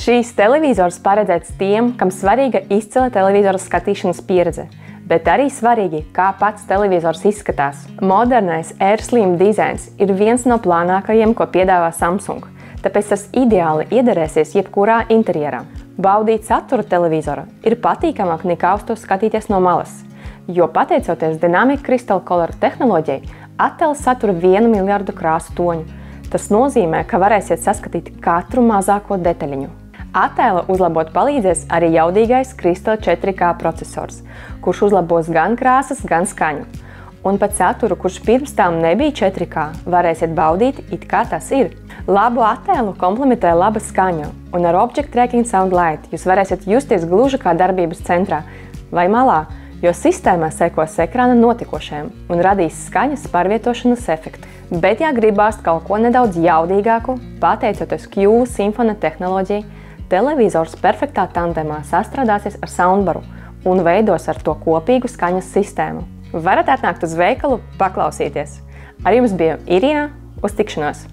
Šīs televizors paredzēts tiem, kam svarīga izcila televizora skatīšanas pieredze, bet arī svarīgi, kā pats televizors izskatās. Modernais AirSlim dizains ir viens no plānākajiem, ko piedāvā Samsung, tāpēc tas ideāli iederēsies jebkurā interjerā. Baudīt saturu televizora ir patīkamāk nekā uz to skatīties no malas, jo pateicoties Dynamic Crystal Color tehnoloģijai, attēls satura 1 miljardu krāsu toņu. Tas nozīmē, ka varēsiet saskatīt katru mazāko detaļiņu. Attēlu uzlabot palīdzēs arī jaudīgais Crystal 4K procesors, kurš uzlabos gan krāsas, gan skaņu. Un pat saturu, kurš pirms tam nebija 4K, varēsiet baudīt it kā tas ir. Labu attēlu komplementē laba skaņa, un ar Object Tracking Sound Light jūs varēsiet justies gluži kā darbības centrā vai malā, jo sistēmā sekos ekrāna notikošajam un radīs skaņas pārvietošanas efektu. Bet, ja gribās kaut ko nedaudz jaudīgāku, pateicoties Q Symphony tehnoloģijai, televizors perfektā tandemā sastrādāsies ar soundbaru un veidos ar to kopīgu skaņas sistēmu. Varat atnākt uz veikalu, paklausīties. Ar jums bija Irina, uz tikšanos!